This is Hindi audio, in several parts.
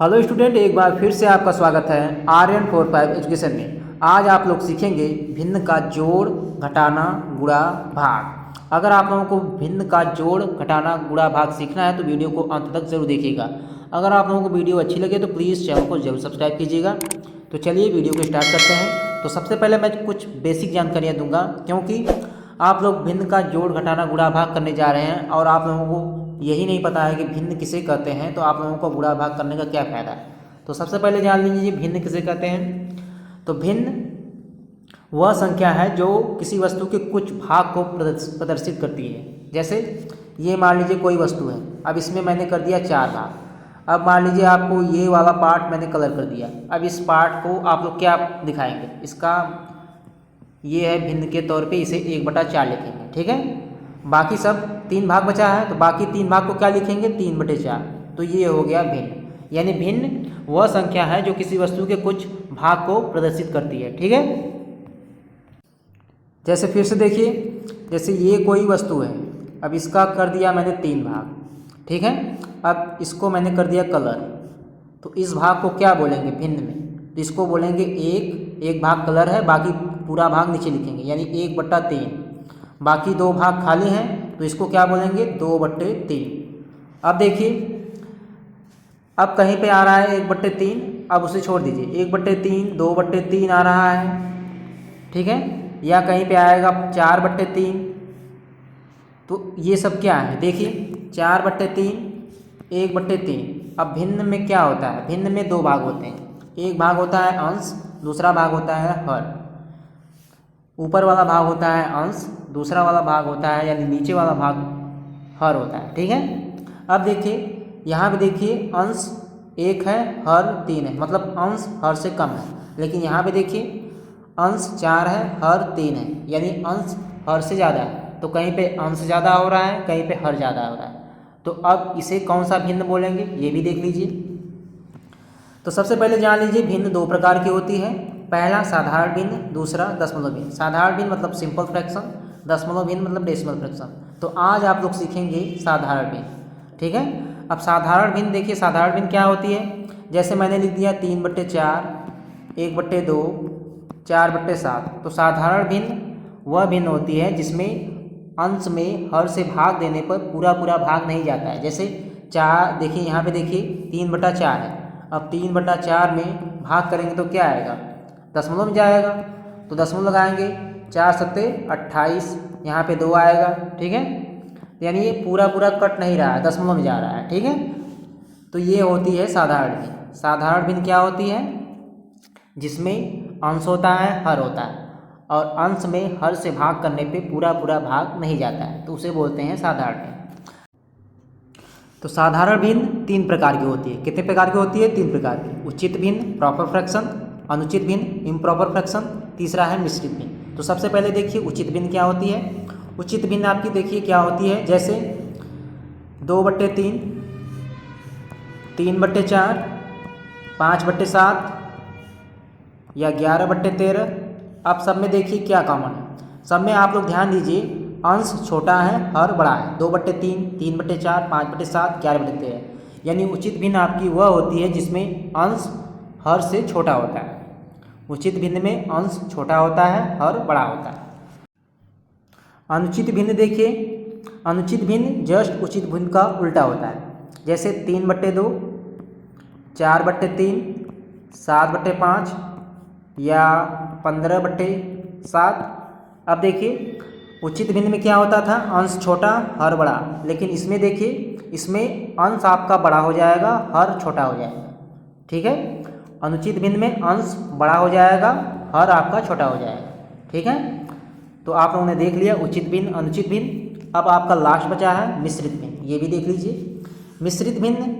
हेलो स्टूडेंट, एक बार फिर से आपका स्वागत है RN45 एजुकेशन में। आज आप लोग सीखेंगे भिन्न का जोड़, घटाना, गुणा, भाग। अगर आप लोगों को भिन्न का जोड़, घटाना, गुणा, भाग सीखना है तो वीडियो को अंत तक जरूर देखिएगा। अगर आप लोगों को वीडियो अच्छी लगे तो प्लीज़ चैनल को जरूर सब्सक्राइब कीजिएगा। तो चलिए वीडियो को स्टार्ट करते हैं। तो सबसे पहले मैं कुछ बेसिक जानकारियाँ दूंगा, क्योंकि आप लोग भिन्न का जोड़, घटाना, गुणा, भाग करने जा रहे हैं और आप लोगों को यही नहीं पता है कि भिन्न किसे कहते हैं, तो आप लोगों को गुणा भाग करने का क्या फ़ायदा है। तो सबसे पहले जान लीजिए भिन्न किसे कहते हैं। तो भिन्न वह संख्या है जो किसी वस्तु के कुछ भाग को प्रदर्शित करती है। जैसे ये मान लीजिए कोई वस्तु है, अब इसमें मैंने कर दिया 4 भाग। अब मान लीजिए आपको ये वाला पार्ट मैंने कलर कर दिया। अब इस पार्ट को आप लोग क्या दिखाएंगे, इसका ये है भिन्न के तौर पे इसे 1/4 लिखेंगे, ठीक है। बाकी सब 3 भाग बचा है, तो बाकी 3 भाग को क्या लिखेंगे, 3/4। तो ये हो गया भिन्न। यानी भिन्न वह संख्या है जो किसी वस्तु के कुछ भाग को प्रदर्शित करती है, ठीक है। जैसे फिर से देखिए, जैसे ये कोई वस्तु है, अब इसका कर दिया मैंने 3 भाग, ठीक है। अब इसको मैंने कर दिया कलर, तो इस भाग को क्या बोलेंगे भिन्न में, तो इसको बोलेंगे एक भाग कलर है, बाकी पूरा भाग नीचे लिखेंगे यानी 1/3। बाकी 2 भाग खाली हैं तो इसको क्या बोलेंगे, 2/3। अब देखिए, अब कहीं पे आ रहा है 1/3, अब उसे छोड़ दीजिए, 1/3, 2/3 आ रहा है, ठीक है। या कहीं पे आएगा 4/3। तो ये सब क्या है, देखिए 4/3, 1/3। अब भिन्न में क्या होता है, भिन्न में 2 भाग होते हैं। एक भाग होता है अंश, दूसरा भाग होता है हर। ऊपर वाला भाग होता है अंश, दूसरा वाला भाग होता है यानी नीचे वाला भाग हर होता है, ठीक है। अब देखिए यहाँ पे देखिए अंश 1 है, हर 3 है, मतलब अंश हर से कम है। लेकिन यहाँ पे देखिए अंश 4 है, हर 3 है, यानी अंश हर से ज़्यादा है। तो कहीं पे अंश ज़्यादा हो रहा है, कहीं पे हर ज़्यादा हो रहा है। तो अब इसे कौन सा भिन्न बोलेंगे ये भी देख लीजिए। तो सबसे पहले जान लीजिए भिन्न 2 प्रकार की होती है। पहला साधारण भिन्न, दूसरा दशमलव भिन्न। साधारण भिन्न मतलब सिंपल फ्रैक्शन, दशमलव भिन्न मतलब डेसिमल फ्रैक्शन। तो आज आप लोग सीखेंगे साधारण भिन्न, ठीक है। अब साधारण भिन्न देखिए, साधारण भिन्न क्या होती है। जैसे मैंने लिख दिया 3/4, 1/2, 4/7। तो साधारण भिन्न वह भिन्न होती है जिसमें अंश में हर से भाग देने पर पूरा भाग नहीं जाता है। जैसे 4 देखिए, यहाँ पे देखिए 3/4 है। अब 3/4 में भाग करेंगे तो क्या आएगा, दशमलव में जाएगा, तो दशमलव लगाएंगे, 4 सत्ते 28, यहाँ पे 2 आएगा, ठीक है। यानी ये पूरा कट नहीं रहा है, दशमलव में जा रहा है, ठीक है। तो ये होती है साधारण भिन्न। साधारण भिन्न क्या होती है, जिसमें अंश होता है, हर होता है, और अंश में हर से भाग करने पे पूरा भाग नहीं जाता है, तो उसे बोलते हैं साधारण भिन्न। तो साधारण भिन्न 3 प्रकार की होती है। कितने प्रकार की होती है, 3 प्रकार की। उचित भिन्न, प्रॉपर फ्रैक्शन, अनुचित भिन्न, इम्प्रॉपर फ्रैक्शन, तीसरा है मिश्रित भिन्न। तो सबसे पहले देखिए उचित भिन्न क्या होती है। उचित भिन्न आपकी देखिए क्या होती है, जैसे 2/3, 3/4, 5/7 या 11/13। अब सब में देखिए क्या कॉमन है, सब में आप लोग ध्यान दीजिए अंश छोटा है, हर बड़ा है। 2/3, 3/4, 5/7, 11/13। यानी उचित भिन्न आपकी वह होती है जिसमें अंश हर से छोटा होता है। उचित भिन्न में अंश छोटा होता है, हर बड़ा होता है। अनुचित भिन्न देखिए, अनुचित भिन्न जस्ट उचित भिन्न का उल्टा होता है। जैसे 3/2, 4/3, 7/5 या 15/7। अब देखिए उचित भिन्न में क्या होता था, अंश छोटा, हर बड़ा। लेकिन इसमें देखिए, इसमें अंश आपका बड़ा हो जाएगा, हर छोटा हो जाएगा, ठीक है। अनुचित भिन्न में अंश बड़ा हो जाएगा, हर आपका छोटा हो जाएगा, ठीक है। तो आप लोगों ने देख लिया उचित भिन्न, अनुचित भिन्न। अब आपका लास्ट बचा है मिश्रित भिन्न, ये भी देख लीजिए। मिश्रित भिन्न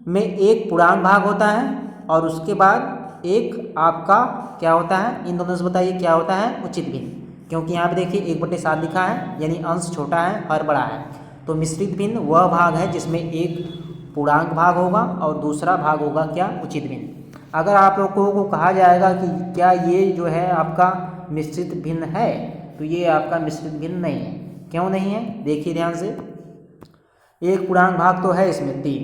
में एक पूर्णांक भाग होता है और उसके बाद एक आपका क्या होता है, इन दोनों से बताइए क्या होता है, उचित भिन्न। क्योंकि यहाँ पे देखिए 1/7 लिखा है, यानी अंश छोटा है, हर बड़ा है। तो मिश्रित भिन्न वह भाग है जिसमें एक पूर्णांक भाग होगा और दूसरा भाग होगा क्या, उचित भिन्न। अगर आप लोगों को कहा जाएगा कि क्या ये जो है आपका मिश्रित भिन्न है, तो ये आपका मिश्रित भिन्न नहीं है। क्यों नहीं है, देखिए ध्यान से। एक पूर्णांक भाग तो है इसमें 3,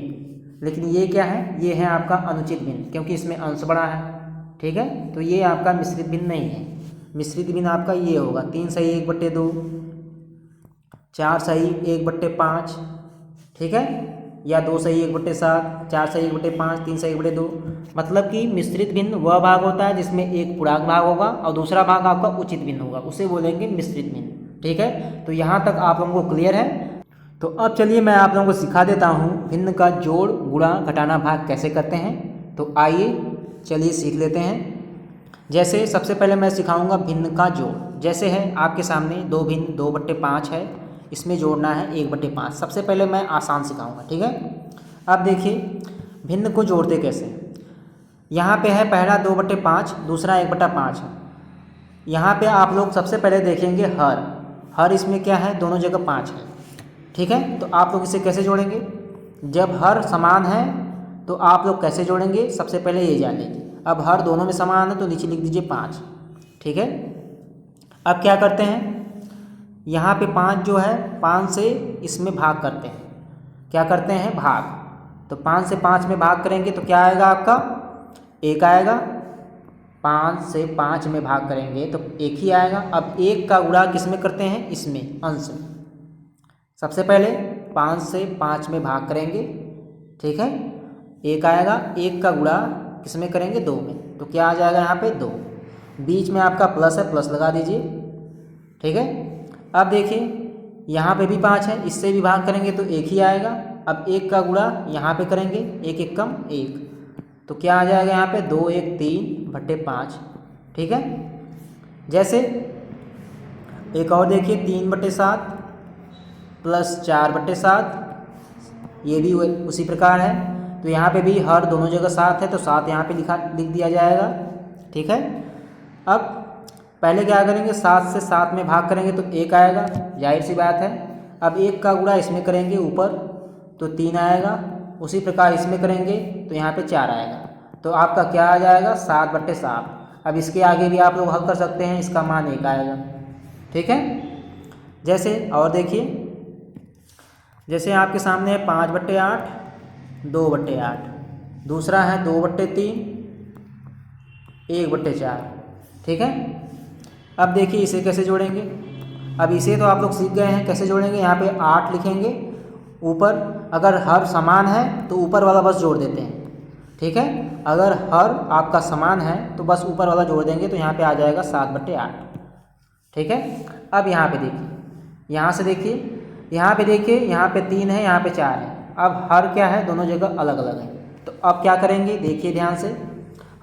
लेकिन ये क्या है, ये है आपका अनुचित भिन्न, क्योंकि इसमें अंश बड़ा है। ठीक है, तो ये आपका मिश्रित भिन्न नहीं है। मिश्रित भिन्न आपका ये होगा 3 सही 1/2, 4 सही 1/5, ठीक है, या 2 सही 1/7, 4 सही 1/5, 3 सही 1/2। मतलब कि मिश्रित भिन्न वह भाग होता है जिसमें एक पूर्णांक भाग होगा और दूसरा भाग आपका उचित भिन्न होगा, उसे बोलेंगे मिश्रित भिन्न। ठीक है, तो यहाँ तक आप लोगों को क्लियर है। तो अब चलिए मैं आप लोगों को सिखा देता हूँ भिन्न का जोड़, गुणा, घटाना, भाग कैसे करते हैं। तो आइए चलिए सीख लेते हैं। जैसे सबसे पहले मैं सिखाऊंगा भिन्न का जोड़। जैसे है आपके सामने दो भिन्न 2/5 है, इसमें जोड़ना है 1/5। सबसे पहले मैं आसान सिखाऊंगा, ठीक है। अब देखिए भिन्न को जोड़ते कैसे। यहाँ पे है पहला 2/5, दूसरा 1/5 है। यहाँ पे आप लोग सबसे पहले देखेंगे हर इसमें क्या है, दोनों जगह 5 है। ठीक है, तो आप लोग इसे कैसे जोड़ेंगे। जब हर समान है तो आप लोग कैसे जोड़ेंगे, सबसे पहले ये जान लीजिए। अब हर दोनों में समान है तो नीचे लिख दीजिए 5। ठीक है, अब क्या करते हैं, यहाँ पे 5 जो है 5 से इसमें भाग करते हैं। क्या करते हैं, भाग। तो 5 से 5 में भाग करेंगे तो क्या आएगा आपका, 1 आएगा। 5 से 5 में भाग करेंगे तो 1 ही आएगा। अब 1 का गुणा किस में करते हैं, इसमें, अंश में। सबसे पहले 5 से 5 में भाग करेंगे, ठीक है, 1 आएगा। 1 का गुणा किस में करेंगे, 2 में। तो क्या आ जाएगा यहाँ पे 2। बीच में आपका प्लस है, प्लस लगा दीजिए। ठीक है, अब देखिए यहाँ पे भी 5 है, इससे भी भाग करेंगे तो 1 ही आएगा। अब 1 का गुणा यहाँ पे करेंगे, 1 1 कम 1, तो क्या आ जाएगा यहाँ पे 2 1 3/5। ठीक है, जैसे एक और देखिए 3/7 प्लस 4/7, ये भी उसी प्रकार है। तो यहाँ पे भी हर दोनों जगह 7 है तो 7 यहाँ पे लिख दिया जाएगा। ठीक है, अब पहले क्या करेंगे, 7 से 7 में भाग करेंगे तो 1 आएगा, जाहिर सी बात है। अब 1 का गुणा इसमें करेंगे ऊपर तो 3 आएगा, उसी प्रकार इसमें करेंगे तो यहाँ पे 4 आएगा। तो आपका क्या आ जाएगा, 7/7। अब इसके आगे भी आप लोग हल कर सकते हैं, इसका मान 1 आएगा। ठीक है, जैसे और देखिए, जैसे आपके सामने है 5/8, 2/8, दूसरा है 2/3, 1/4। ठीक है, अब देखिए इसे कैसे जोड़ेंगे। अब इसे तो आप लोग सीख गए हैं कैसे जोड़ेंगे। यहाँ पे 8 लिखेंगे ऊपर, अगर हर समान है तो ऊपर वाला बस जोड़ देते हैं। ठीक है, अगर हर आपका समान है तो बस ऊपर वाला जोड़ देंगे तो यहाँ पे आ जाएगा 7/8। ठीक है, अब यहाँ पे देखिए, यहाँ से देखिए, यहाँ पे देखिए, यहाँ पे 3 है, यहाँ पे 4 है। अब हर क्या है, दोनों जगह अलग अलग है। तो अब क्या करेंगे, देखिए ध्यान से,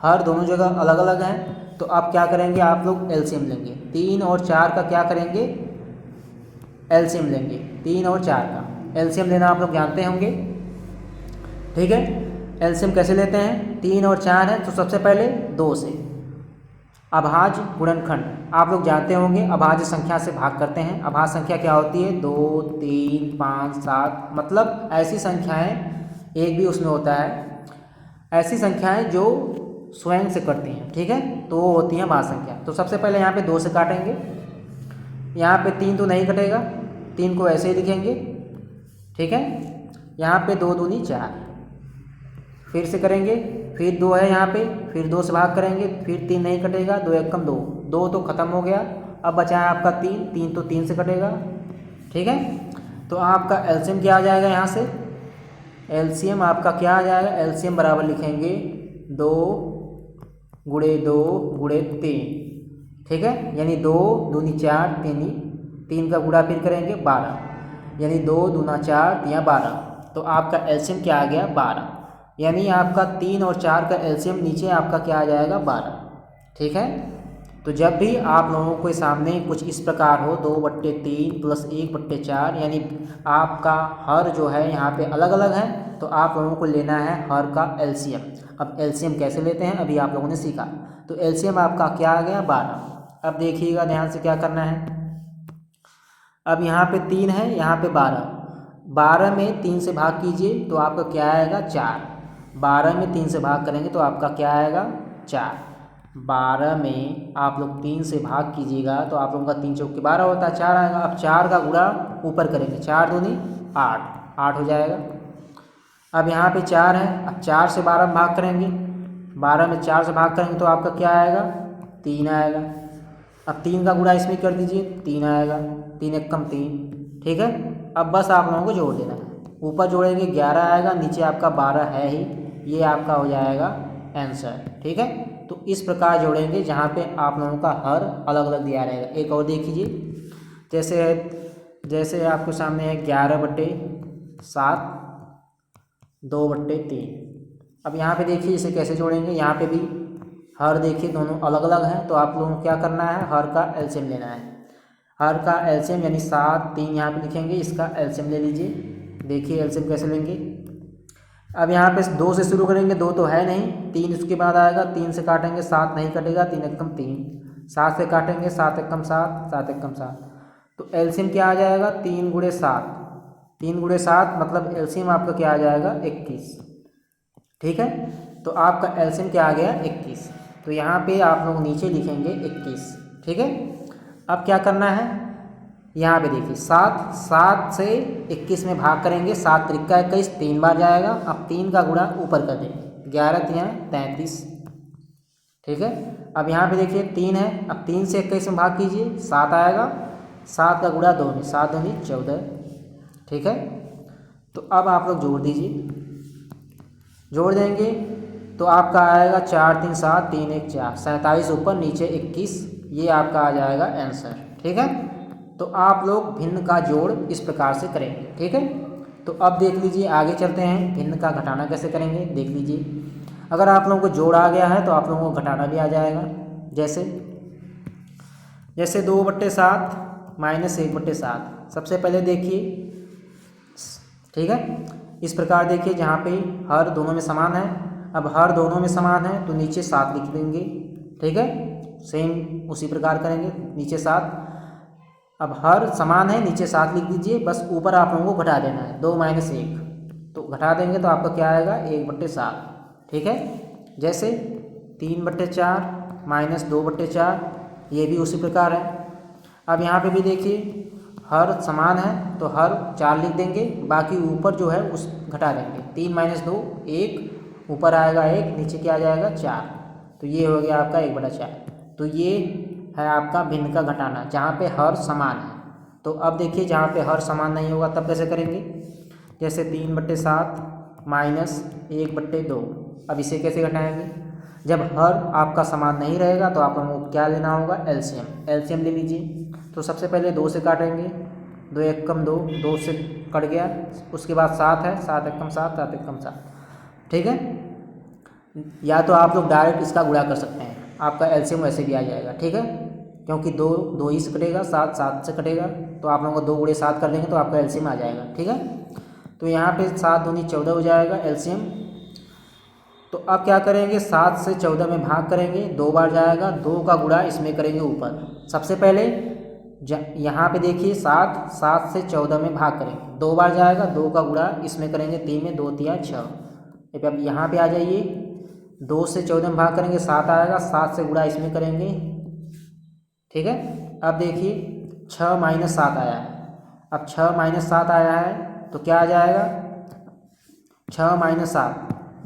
हर दोनों जगह अलग अलग है तो अब क्या करेंगे, आप लोग एलसीएम लेंगे। 3 और 4 का क्या करेंगे, एलसीएम लेंगे। 3 और 4 का एलसीएम लेना आप लोग जानते होंगे। ठीक है, एलसीएम कैसे लेते हैं, 3 और 4 है तो सबसे पहले 2 से अभाज्य गुणनखंड आप लोग जानते होंगे, अभाज्य संख्या से भाग करते हैं। अभाज्य संख्या क्या होती है, 2 3 5 7, मतलब ऐसी संख्याएं, एक भी उसमें होता है, ऐसी संख्याएं जो स्वयं से करती हैं। ठीक है, तो वो होती हैं भाज्य संख्या। तो सबसे पहले यहाँ पे 2 से काटेंगे, यहाँ पे 3 तो नहीं कटेगा, 3 को ऐसे ही लिखेंगे। ठीक है, यहाँ पे 2 दूनी 4, फिर से करेंगे, फिर 2 है यहाँ पे, फिर 2 से भाग करेंगे, फिर 3 नहीं कटेगा, 2 1 कम 2, 2 तो ख़त्म हो गया। अब बचा है आपका 3, 3 तो 3 से कटेगा। ठीक है, तो आपका एलसीएम क्या आ जाएगा, यहाँ से एलसीएम आपका क्या आ जाएगा, एलसीएम बराबर लिखेंगे 2 × 2 × 3। ठीक है, यानी 2 दूनी 4, 3 का गुणा फिर करेंगे 12, यानी 2 दूना 4 3 12। तो आपका एलसीएम क्या आ गया, 12। यानी आपका 3 और 4 का एलसीएम नीचे आपका क्या आ जाएगा, 12। ठीक है, तो जब भी आप लोगों के सामने कुछ इस प्रकार हो, 2/3 प्लस 1/4, यानी आपका हर जो है यहाँ पे अलग अलग है, तो आप लोगों को लेना है हर का एलसीएम। अब एलसीएम कैसे लेते हैं अभी आप लोगों ने सीखा। तो एलसीएम आपका क्या आ गया, 12। अब देखिएगा ध्यान से क्या करना है। अब यहाँ पे 3 है, यहाँ पे 12, 12 में 3 से भाग कीजिए तो आपका क्या आएगा, 4। 12 में 3 से भाग करेंगे तो आपका क्या आएगा, 4। 12 में आप लोग 3 से भाग कीजिएगा तो आप लोगों का 3 चौके 12 होता है, 4 आएगा। अब 4 का गुणा ऊपर करेंगे, 4 दूनी 8, 8 हो जाएगा। अब यहाँ पे 4 है, अब 4 से 12 में भाग करेंगे, 12 में 4 से भाग करेंगे तो आपका क्या आएगा, 3 आएगा। अब 3 का गुणा इसमें कर दीजिए, 3 आएगा, 3 एक कम 3, ठीक है। अब बस आप लोगों को जोड़ देना है, ऊपर जोड़ेंगे 11 आएगा, नीचे आपका 12 है ही, ये आपका हो जाएगा आंसर, ठीक है। तो इस प्रकार जोड़ेंगे जहाँ पे आप लोगों का हर अलग अलग दिया रहेगा। एक और देख लीजिए, जैसे आपके सामने है 11/7 2/3। अब यहाँ पे देखिए इसे कैसे जोड़ेंगे, यहाँ पे भी हर देखिए दोनों अलग अलग हैं, तो आप लोगों को क्या करना है, हर का एलसीएम लेना है। हर का एलसीएम यानी 7 3 यहाँ पे लिखेंगे, इसका एलसीएम ले लीजिए। देखिए एलसीएम कैसे लेंगे। अब यहाँ पे 2 से शुरू करेंगे, 2 तो है नहीं, 3 उसके बाद आएगा, 3 से काटेंगे 7 नहीं कटेगा, 3 एक कम 3, 7 से काटेंगे 7 एक कम 7, 7 एक कम 7, तो एलसीएम क्या आ जाएगा, 3 गुणे 7, 3 गुणे 7 मतलब एलसीएम आपका क्या आ जाएगा 21, ठीक है। तो आपका एलसीएम क्या आ गया 21, तो यहाँ पे आप लोग नीचे लिखेंगे 21, ठीक है। अब क्या करना है, यहाँ पे देखिए 7 से 21 में भाग करेंगे, 7 त्रिका 21 3 बार जाएगा। अब 3 का गुणा ऊपर कर देंगे, 11 तियाँ 33, ठीक है। अब यहाँ पे देखिए 3 है, अब 3 से 21 में भाग कीजिए, 7 आएगा, 7 का गुणा 2 में, 7 दूनी 14, ठीक है। तो अब आप लोग जोड़ दीजिए, जोड़ देंगे तो आपका आएगा 4 3 7 3 1 4 47 ऊपर नीचे 21, ये आपका आ जाएगा आंसर, ठीक है। तो आप लोग भिन्न का जोड़ इस प्रकार से करेंगे, ठीक है। तो अब देख लीजिए आगे चलते हैं, भिन्न का घटाना कैसे करेंगे देख लीजिए। अगर आप लोगों को जोड़ आ गया है तो आप लोगों को घटाना भी आ जाएगा। जैसे 2/7 माइनस 1/7, सबसे पहले देखिए, ठीक है। इस प्रकार देखिए जहाँ पे हर दोनों में समान है, अब हर दोनों में समान है तो नीचे 7 लिख देंगे, ठीक है। सेम उसी प्रकार करेंगे, नीचे 7, अब हर समान है नीचे 7 लिख दीजिए, बस ऊपर आप लोगों को घटा देना है, 2 माइनस 1, तो घटा देंगे तो आपका क्या आएगा 1/7, ठीक है। जैसे 3/4 माइनस 2/4, ये भी उसी प्रकार है। अब यहाँ पे भी देखिए हर समान है तो हर 4 लिख देंगे, बाकी ऊपर जो है उस घटा देंगे, 3 माइनस 2 1, ऊपर आएगा 1, नीचे क्या आ जाएगा 4, तो ये हो गया आपका 1/4। तो ये है आपका भिन्न का घटाना जहाँ पे हर समान है। तो अब देखिए जहाँ पे हर समान नहीं होगा तब कैसे करेंगे, जैसे 3/7 माइनस 1/2, अब इसे कैसे घटाएंगे, जब हर आपका समान नहीं रहेगा तो आप लोगों को क्या लेना होगा, एलसीएम, एलसीएम ले लीजिए। तो सबसे पहले 2 से काटेंगे, 2 एक कम 2, 2 से कट गया, उसके बाद 7 है, 7 एक कम 7, 7 एक कम 7, ठीक है। या तो आप लोग डायरेक्ट इसका गुणा कर सकते हैं, आपका एलसीएम वैसे भी आ जाएगा, ठीक है, क्योंकि 2 ही से कटेगा, 7 से कटेगा, तो आप लोगों को 2 गुणे 7 कर देंगे तो आपका एलसीएम आ जाएगा, ठीक है। तो यहाँ पे 7 दूनी 14 हो जाएगा एलसीएम। तो अब क्या करेंगे, 7 से 14 में भाग करेंगे, 2 बार जाएगा, 2 का गुणा इसमें करेंगे ऊपर। सबसे पहले यहाँ पे देखिए 7 से 14 में भाग करेंगे, 2 बार जाएगा, 2 का गुणा इसमें करेंगे 3 में, 2 तिया 6। अब यहाँ पे आ जाइए, 2 से 14 में भाग करेंगे 7 आएगा, 7 से गुणा इसमें करेंगे, ठीक है। अब देखिए 6 माइनस 7 आया है, अब 6 माइनस 7 आया है तो क्या आ जाएगा, 6 माइनस 7,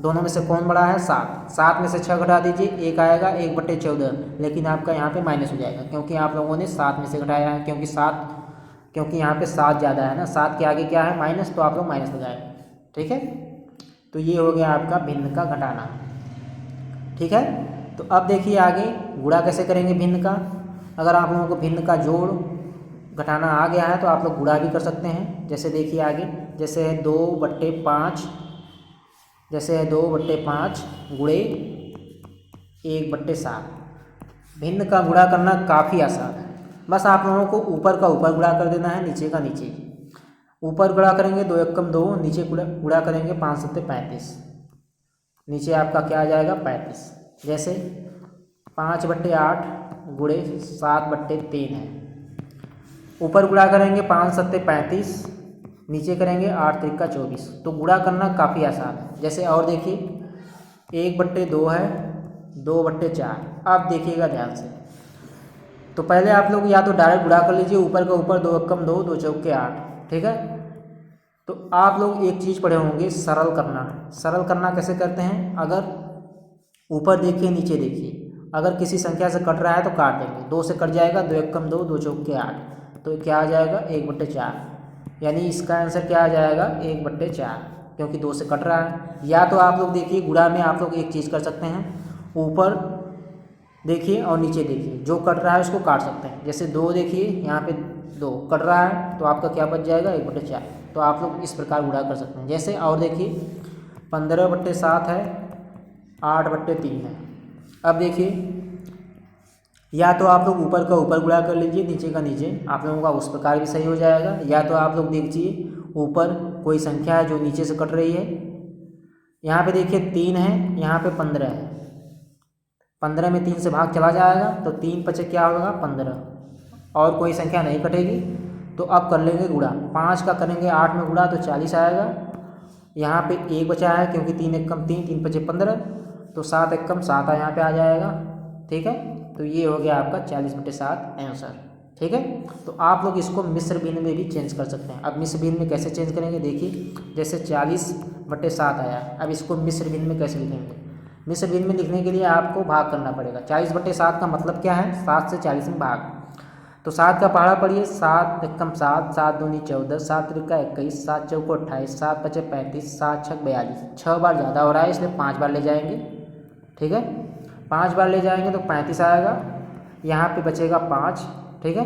दोनों में से कौन बड़ा है, 7 में से 6 घटा दीजिए, 1 आएगा 1/14, लेकिन आपका यहाँ पे माइनस हो जाएगा क्योंकि आप लोगों ने 7 में से घटाया है, क्योंकि यहाँ पे 7 ज़्यादा है ना, 7 के आगे क्या है माइनस, तो आप लोग माइनस लगाएंगे, ठीक है। तो ये हो गया आपका भिन्न का घटाना, ठीक है। तो अब देखिए आगे गुणा कैसे करेंगे भिन्न का। अगर आप लोगों को भिन्न का जोड़ घटाना आ गया है तो आप लोग गुणा भी कर सकते हैं। जैसे देखिए आगे, जैसे है 2/5, जैसे है 2/5 गुणे 1/7। भिन्न का गुणा करना काफ़ी आसान है, बस आप लोगों को ऊपर का ऊपर गुणा कर देना है, नीचे का नीचे। ऊपर गुणा करेंगे 2 एक कम 2, नीचे गुणा करेंगे 5 7 35, नीचे आपका क्या आ जाएगा 35। जैसे 5/8 गुणे 7/3 है, ऊपर गुणा करेंगे 5 7 35, नीचे करेंगे 8 त्रिका 24। तो गुणा करना काफ़ी आसान है। जैसे और देखिए 1/2 है, 2/4। आप देखिएगा ध्यान से, तो पहले आप लोग या तो डायरेक्ट गुणा कर लीजिए, ऊपर का ऊपर, 2 एक कम 2, 2 चौके 8, ठीक है। तो आप लोग एक चीज़ पढ़े होंगे, सरल करना। सरल करना कैसे करते हैं, अगर ऊपर देखिए नीचे देखिए, अगर किसी संख्या से कट रहा है तो काट देंगे, 2 से कट जाएगा, 2 एक कम 2, 2 चौक के 8, तो क्या आ जाएगा 1/4, यानी इसका आंसर क्या आ जाएगा 1/4, क्योंकि 2 से कट रहा है। या तो आप लोग देखिए गुणा में आप लोग एक चीज़ कर सकते हैं, ऊपर देखिए और नीचे देखिए, जो कट रहा है उसको काट सकते हैं। जैसे 2 देखिए यहाँ पे 2 कट रहा है तो आपका क्या बच जाएगा 1/4, तो आप लोग इस प्रकार गुणा कर सकते हैं। जैसे और देखिए 15/7 है, 8/3 है। अब देखिए या तो आप लोग ऊपर का ऊपर गुणा कर लीजिए, नीचे का नीचे, आप लोगों का उस प्रकार भी सही हो जाएगा। या तो आप लोग देखिए ऊपर कोई संख्या है जो नीचे से कट रही है, यहाँ पे देखिए 3 है, यहाँ पे 15 है, 15 में 3 से भाग चला जाएगा तो 3 पचे क्या होगा 15, और कोई संख्या नहीं कटेगी। तो अब कर लेंगे गुणा, 5 का करेंगे 8 में गुणा तो 40 आएगा। यहाँ पे 1 बचा है क्योंकि 3 एक कम 3, 3 पचे 15, तो 7 एक कम 7 यहाँ पे आ जाएगा। ठीक है, तो ये हो गया आपका 40/7 आंसर। ठीक है, तो आप लोग इसको मिश्र भिन्न में भी चेंज कर सकते हैं। अब मिश्र भिन्न में कैसे चेंज करेंगे, देखिए जैसे 40/7 आया, अब इसको मिश्र भिन्न में कैसे लिखेंगे। मिश्र भिन्न में लिखने के लिए आपको भाग करना पड़ेगा। 40/7 का मतलब क्या है, 7 से 40 में भाग। तो 7 का पहाड़ा पढ़िए, 7 एक कम 7, 7 दूनी 14, 7 त्रिका 21, 7 चौको 28, 7 पचे 35, 7 छक 42, 6 बार ज़्यादा हो रहा है इसलिए 5 बार ले जाएंगे। ठीक है, 5 बार ले जाएंगे तो 35 आएगा, यहाँ पे बचेगा 5। ठीक है,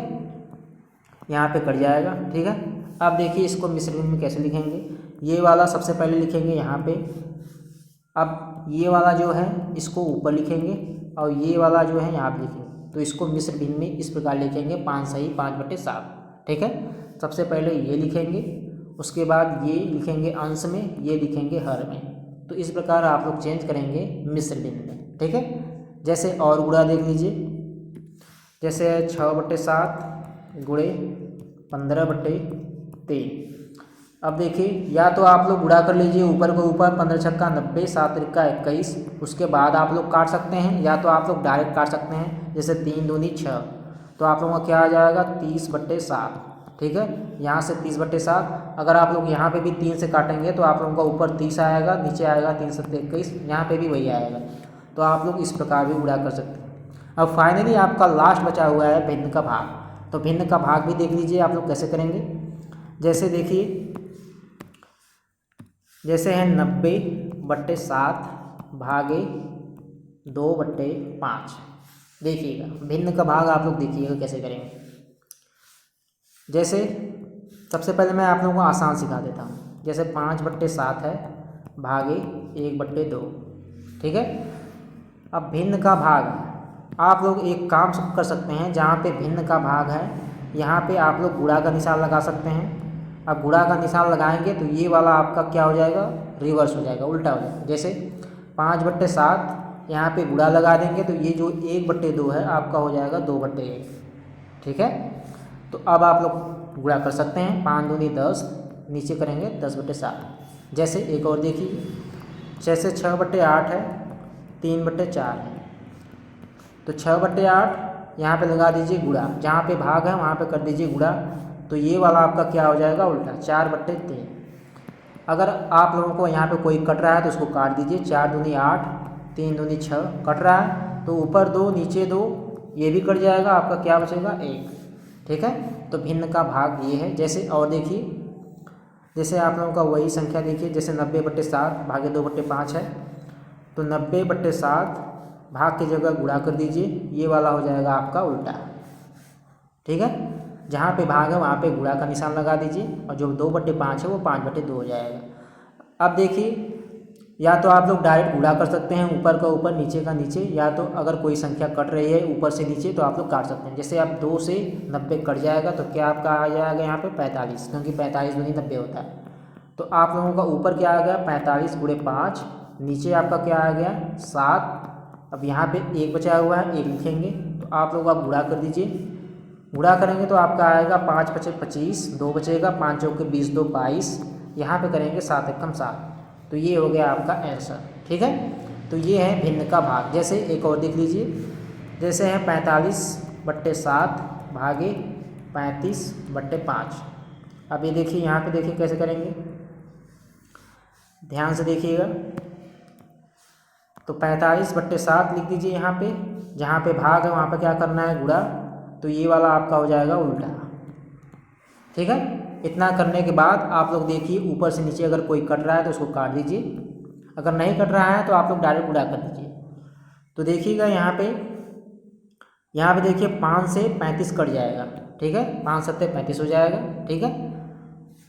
यहाँ पे कट जाएगा। ठीक है, अब देखिए इसको मिश्र भिन्न में कैसे लिखेंगे। ये वाला सबसे पहले लिखेंगे यहाँ पे, अब ये वाला जो है इसको ऊपर लिखेंगे और ये वाला जो है यहाँ पे लिखेंगे। तो इसको मिश्र भिन्न में इस प्रकार लिखेंगे 5 सही 5/7। ठीक है, सबसे पहले ये लिखेंगे, उसके बाद ये लिखेंगे अंश में, ये लिखेंगे हर में। तो इस प्रकार आप लोग चेंज करेंगे मिश्र भिन्न में। ठीक है, जैसे और गुणा देख लीजिए, जैसे 6/7 गुणे 15/3। अब देखिए या तो आप लोग गुणा कर लीजिए ऊपर को ऊपर, 15 छक्का 90, 7 त्रिका 21, उसके बाद आप लोग काट सकते हैं, या तो आप लोग डायरेक्ट काट सकते हैं। जैसे 3 दूनी 6, तो आप लोगों का क्या आ जाएगा 30/7। ठीक है, यहाँ से 30/7, अगर आप लोग यहाँ पे भी 3 से काटेंगे तो आप लोगों का ऊपर 30 आएगा, नीचे आएगा 3 7 21, यहाँ पे भी वही आएगा। तो आप लोग इस प्रकार भी गुणा कर सकते हैं। अब फाइनली आपका लास्ट बचा हुआ है भिन्न का भाग, तो भिन्न का भाग भी देख लीजिए आप लोग कैसे करेंगे। जैसे देखिए जैसे है 90/7 भागे 2/5। देखिएगा भिन्न का भाग आप लोग देखिएगा कैसे करेंगे। जैसे सबसे पहले मैं आप लोगों को आसान सिखा देता हूँ। जैसे 5/7 है भागे 1/2। ठीक है, अब भिन्न का भाग आप लोग एक काम कर सकते हैं, जहाँ पे भिन्न का भाग है यहाँ पे आप लोग गुणा का निशान लगा सकते हैं। अब गुणा का निशान लगाएंगे तो ये वाला आपका क्या हो जाएगा, रिवर्स हो जाएगा, उल्टा हो जाएगा। जैसे 5/7 यहाँ पे गुणा लगा देंगे तो ये जो 1/2 है आपका हो जाएगा 2/1। ठीक है, तो अब आप लोग गुणा कर सकते हैं, 5 दूनी 10, नीचे करेंगे 10/7। जैसे एक और देखिए, जैसे 6/8 है 3/4 है, तो 6/8 यहाँ पे लगा दीजिए गुणा, जहाँ पे भाग है वहाँ पे कर दीजिए गुणा, तो ये वाला आपका क्या हो जाएगा उल्टा 4/3। अगर आप लोगों को यहाँ पे कोई कट रहा है तो उसको काट दीजिए, 4 दूनी 8, 3 दूनी 6 कट रहा है तो ऊपर 2 नीचे 2, ये भी कट जाएगा, आपका क्या बचेगा 1। ठीक है, तो भिन्न का भाग ये है। जैसे और देखिए, जैसे आप लोगों का वही संख्या देखिए, जैसे 90/7 भागे 2/5 है, तो 90/7 भाग की जगह गुणा कर दीजिए, ये वाला हो जाएगा आपका उल्टा। ठीक है, जहाँ पे भाग है वहाँ पे गुणा का निशान लगा दीजिए, और जो 2/5 है वो 5/2 हो जाएगा। अब देखिए या तो आप लोग डायरेक्ट गुणा कर सकते हैं, ऊपर का ऊपर नीचे का नीचे, या तो अगर कोई संख्या कट रही है ऊपर से नीचे तो आप लोग काट सकते हैं। जैसे आप 2 से 90 कट जाएगा तो क्या आपका आ जाएगा यहाँ पे 45, क्योंकि 45 दूनी 90 होता है। तो आप लोगों का ऊपर क्या आ गया 45 × 5, नीचे आपका क्या आ गया 7। अब यहाँ पे 1 बचा हुआ है, 1 लिखेंगे, तो आप लोग आप गुणा कर दीजिए। गुणा करेंगे तो आपका आएगा 5 × 5 = 25, 2 बचेगा, 5 चौके 20, 2 22, यहाँ पे करेंगे 7 × 7, तो ये हो गया आपका आंसर। ठीक है, तो ये है भिन्न का भाग। जैसे एक और देख लीजिए, जैसे है 45/7 भागे 35/5। अब ये देखिए यहाँ पे देखिए कैसे करेंगे, ध्यान से देखिएगा। तो 45/7 लिख दीजिए यहाँ पे, जहाँ पे भाग है वहाँ पे क्या करना है, गुणा। तो ये वाला आपका हो जाएगा उल्टा। ठीक है, इतना करने के बाद आप लोग देखिए ऊपर से नीचे अगर कोई कट रहा है तो उसको काट दीजिए, अगर नहीं कट रहा है तो आप लोग डायरेक्ट गुणा कर दीजिए। तो देखिएगा यहाँ पे देखिए 5 से 35 कट जाएगा। ठीक है, 5 सत्ते 35 हो जाएगा। ठीक है,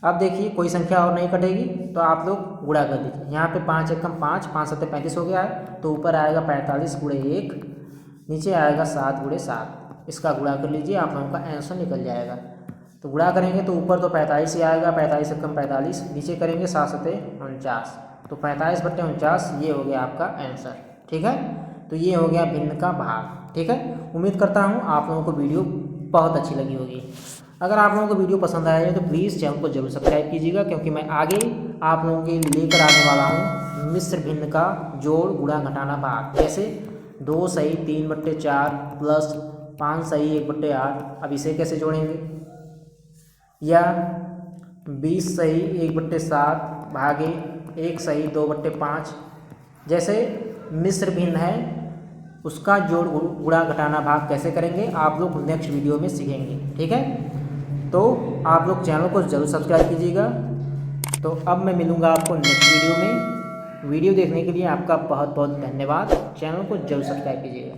अब देखिए कोई संख्या और नहीं कटेगी तो आप लोग गुणा कर दीजिए। यहाँ पे 5 एकम 5, 5 सत्ते 35 हो गया है। तो ऊपर आएगा 45 × 1, नीचे आएगा 7 × 7। इसका गुणा कर लीजिए, आप लोगों का आंसर निकल जाएगा। तो गुणा करेंगे तो ऊपर तो 45 ही आएगा, 45 एकम 45, नीचे करेंगे 7 सत्ते 49, तो 45/49 ये हो गया आपका आंसर। ठीक है, तो ये हो गया भिन्न का भाग। ठीक है, उम्मीद करता हूँ आप लोगों को वीडियो बहुत अच्छी लगी होगी। अगर आप लोगों को वीडियो पसंद आया है तो प्लीज़ चैनल को जरूर सब्सक्राइब कीजिएगा, क्योंकि मैं आगे आप लोगों के लिए लेकर आने वाला हूँ मिश्र भिन्न का जोड़ गुणा घटाना भाग। जैसे 2 सही 3/4 प्लस 5 सही 1/8। अब इसे कैसे जोड़ेंगे, या 20 सही 1/7 भागे 1 सही 2/5। जैसे मिश्र भिन्न है उसका जोड़ गुणा घटाना भाग कैसे करेंगे आप लोग नेक्स्ट वीडियो में सीखेंगे। ठीक है, तो आप लोग चैनल को ज़रूर सब्सक्राइब कीजिएगा। तो अब मैं मिलूँगा आपको नेक्स्ट वीडियो में। वीडियो देखने के लिए आपका बहुत बहुत धन्यवाद। चैनल को ज़रूर सब्सक्राइब कीजिएगा।